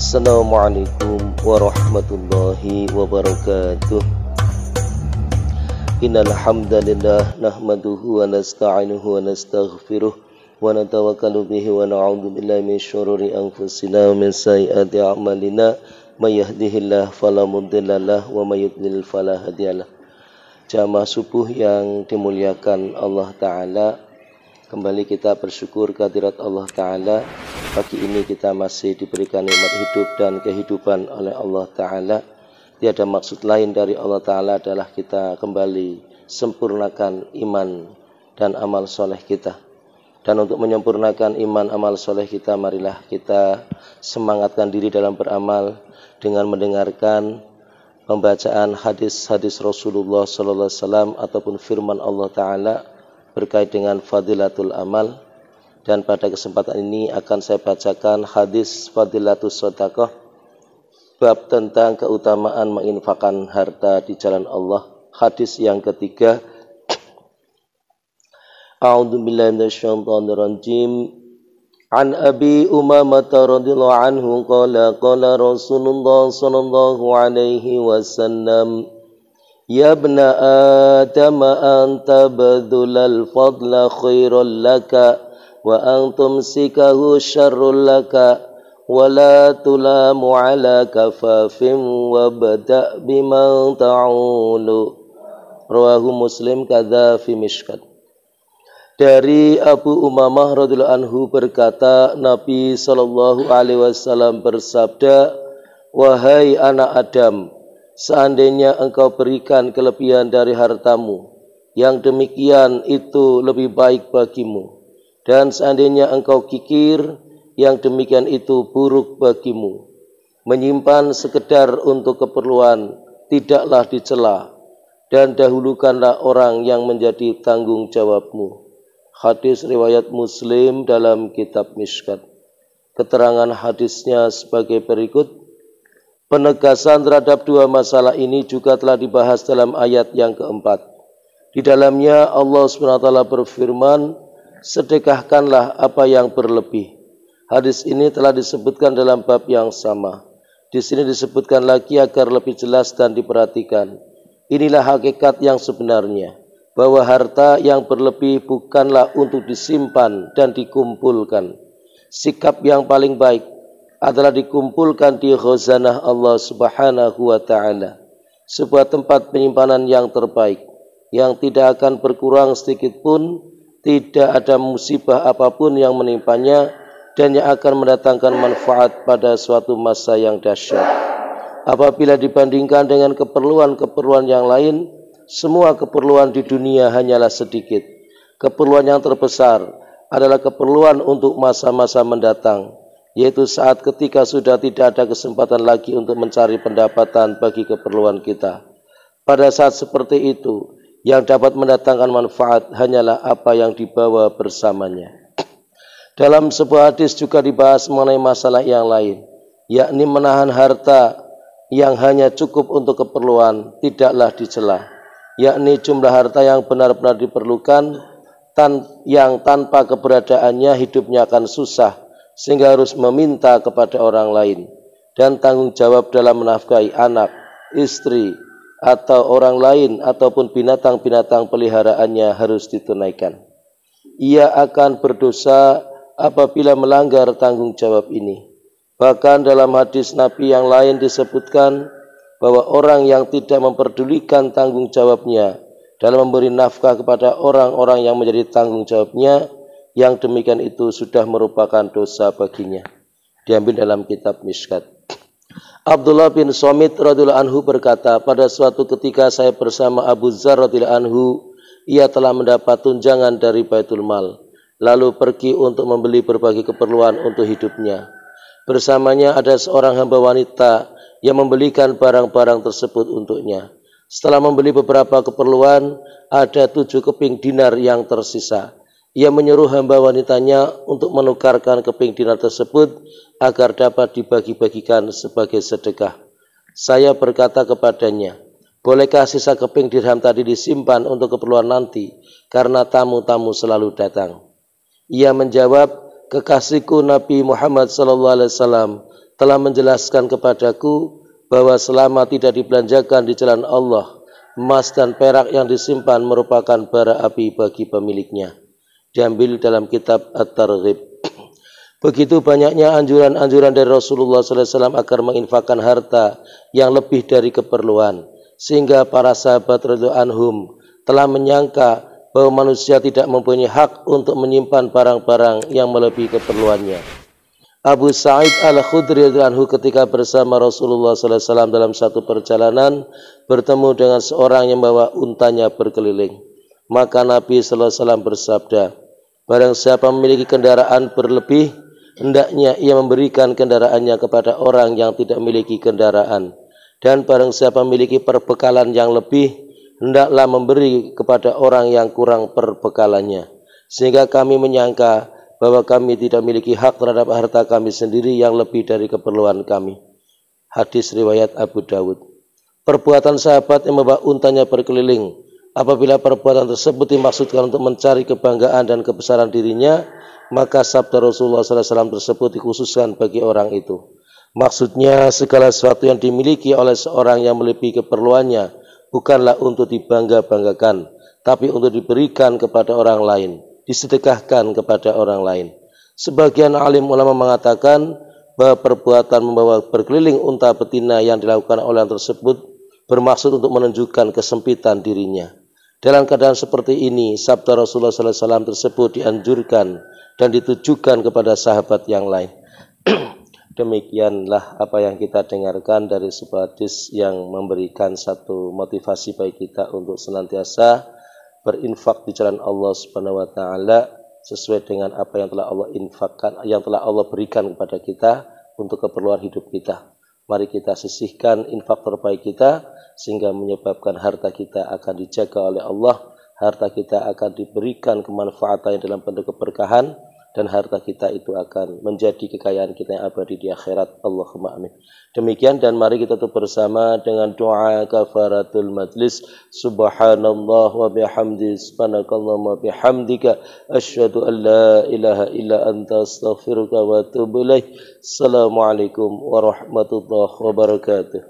Assalamualaikum warahmatullahi wabarakatuh. Innal hamdalillah nahmaduhu wa nasta'inuhu wa nastaghfiruh wa natawakkalu bihi wa na'udzu billahi min syururi anfusina wa min sayyiati a'malina may yahdihillahu fala mudhillalah wa may yudlil fala hadiyalah. Jamaah subuh yang dimuliakan Allah Ta'ala, kembali kita bersyukur kehadirat Allah Ta'ala. Pagi ini kita masih diberikan nikmat hidup dan kehidupan oleh Allah Ta'ala. Tiada maksud lain dari Allah Ta'ala adalah kita kembali sempurnakan iman dan amal soleh kita. Dan untuk menyempurnakan iman amal soleh kita, marilah kita semangatkan diri dalam beramal dengan mendengarkan pembacaan hadis-hadis Rasulullah SAW ataupun firman Allah Ta'ala berkait dengan fadilatul amal. Dan pada kesempatan ini akan saya bacakan hadis fadilatus shadaqah, bab tentang keutamaan menginfakkan harta di jalan Allah. Hadis yang ketiga. A'udzubillahi minasyaitonirrajim. An Abi Umamah radhiyallahu anhu qala Rasulullah sallallahu alaihi wasallam, ya ibna Adam anta badulal fadla khairal laka wa antum sikahu syarrul laka wa la tulamu ala kafafin wa bada' biman ta'ulu. Rawahu Muslim kadza fi Mishkat. Dari Abu Umamah radhiyallahu anhu berkata, Nabi sallallahu alaihi wasallam bersabda, wahai anak Adam, seandainya engkau berikan kelebihan dari hartamu, yang demikian itu lebih baik bagimu. Dan seandainya engkau kikir, yang demikian itu buruk bagimu. Menyimpan sekedar untuk keperluan tidaklah dicela, dan dahulukanlah orang yang menjadi tanggung jawabmu. Hadis riwayat Muslim dalam kitab Mishkat. Keterangan hadisnya sebagai berikut. Penegasan terhadap dua masalah ini juga telah dibahas dalam ayat yang keempat. Di dalamnya Allah SWT berfirman, sedekahkanlah apa yang berlebih. Hadis ini telah disebutkan dalam bab yang sama. Di sini disebutkan lagi agar lebih jelas dan diperhatikan. Inilah hakikat yang sebenarnya, bahwa harta yang berlebih bukanlah untuk disimpan dan dikumpulkan. Sikap yang paling baik adalah dikumpulkan di khazanah Allah Subhanahu wa Ta'ala, sebuah tempat penyimpanan yang terbaik, yang tidak akan berkurang sedikit pun. Tidak ada musibah apapun yang menimpanya dan yang akan mendatangkan manfaat pada suatu masa yang dahsyat. Apabila dibandingkan dengan keperluan-keperluan yang lain, semua keperluan di dunia hanyalah sedikit. Keperluan yang terbesar adalah keperluan untuk masa-masa mendatang, yaitu saat ketika sudah tidak ada kesempatan lagi untuk mencari pendapatan bagi keperluan kita. Pada saat seperti itu, yang dapat mendatangkan manfaat hanyalah apa yang dibawa bersamanya. Dalam sebuah hadis juga dibahas mengenai masalah yang lain, yakni menahan harta yang hanya cukup untuk keperluan tidaklah dicela, yakni jumlah harta yang benar-benar diperlukan yang tanpa keberadaannya hidupnya akan susah sehingga harus meminta kepada orang lain, dan tanggung jawab dalam menafkahi anak, istri, atau orang lain ataupun binatang-binatang peliharaannya harus ditunaikan. Ia akan berdosa apabila melanggar tanggung jawab ini. Bahkan dalam hadis Nabi yang lain disebutkan bahwa orang yang tidak memperdulikan tanggung jawabnya dalam memberi nafkah kepada orang-orang yang menjadi tanggung jawabnya, yang demikian itu sudah merupakan dosa baginya. Diambil dalam kitab Mishkat. Abdullah bin Somit radhiyallahu anhu berkata, pada suatu ketika saya bersama Abu Dzar radhiyallahu anhu, ia telah mendapat tunjangan dari Baitul Mal, lalu pergi untuk membeli berbagai keperluan untuk hidupnya. Bersamanya ada seorang hamba wanita yang membelikan barang-barang tersebut untuknya. Setelah membeli beberapa keperluan, ada 7 keping dinar yang tersisa. Ia menyuruh hamba wanitanya untuk menukarkan keping dinar tersebut agar dapat dibagi-bagikan sebagai sedekah. Saya berkata kepadanya, bolehkah sisa keping dirham tadi disimpan untuk keperluan nanti, karena tamu-tamu selalu datang? Ia menjawab, kekasihku Nabi Muhammad SAW telah menjelaskan kepadaku bahwa selama tidak dibelanjakan di jalan Allah, emas dan perak yang disimpan merupakan bara api bagi pemiliknya. Diambil dalam kitab At-Targhib. Begitu banyaknya anjuran-anjuran dari Rasulullah SAW agar menginfakkan harta yang lebih dari keperluan, sehingga para sahabat radhiyallahu anhum telah menyangka bahwa manusia tidak mempunyai hak untuk menyimpan barang-barang yang melebihi keperluannya. Abu Sa'id Al-Khudri radhiyallahu anhu ketika bersama Rasulullah SAW dalam satu perjalanan bertemu dengan seorang yang membawa untanya berkeliling. Maka Nabi SAW bersabda, barang siapa memiliki kendaraan berlebih, hendaknya ia memberikan kendaraannya kepada orang yang tidak memiliki kendaraan. Dan barang siapa memiliki perbekalan yang lebih, hendaklah memberi kepada orang yang kurang perbekalannya. Sehingga kami menyangka bahwa kami tidak memiliki hak terhadap harta kami sendiri yang lebih dari keperluan kami. Hadis riwayat Abu Dawud. Perbuatan sahabat yang membawa untanya berkeliling, apabila perbuatan tersebut dimaksudkan untuk mencari kebanggaan dan kebesaran dirinya, maka sabda Rasulullah SAW tersebut dikhususkan bagi orang itu. Maksudnya segala sesuatu yang dimiliki oleh seorang yang melebihi keperluannya bukanlah untuk dibangga-banggakan, tapi untuk diberikan kepada orang lain, disedekahkan kepada orang lain. Sebagian alim ulama mengatakan bahwa perbuatan membawa berkeliling unta betina yang dilakukan oleh orang tersebut bermaksud untuk menunjukkan kesempitan dirinya. Dalam keadaan seperti ini, sabda Rasulullah SAW tersebut dianjurkan dan ditujukan kepada sahabat yang lain. Demikianlah apa yang kita dengarkan dari sebuah hadis yang memberikan satu motivasi bagi kita untuk senantiasa berinfak di jalan Allah Subhanahu wa taala sesuai dengan apa yang telah Allah infakkan, yang telah Allah berikan kepada kita untuk keperluan hidup kita. Mari kita sisihkan infak terbaik kita sehingga menyebabkan harta kita akan dijaga oleh Allah, harta kita akan diberikan kemanfaatan dalam bentuk keberkahan, dan harta kita itu akan menjadi kekayaan kita yang abadi di akhirat. Allahumma amin. Demikian, dan mari kita tutup bersama dengan doa kafaratul majlis. Subhanallah wa bihamdi, subhanakallahumma bihamdika, asyhadu an la ilaha illa anta, astaghfiruka wa atubu ilaik. Assalamualaikum warahmatullahi wabarakatuh.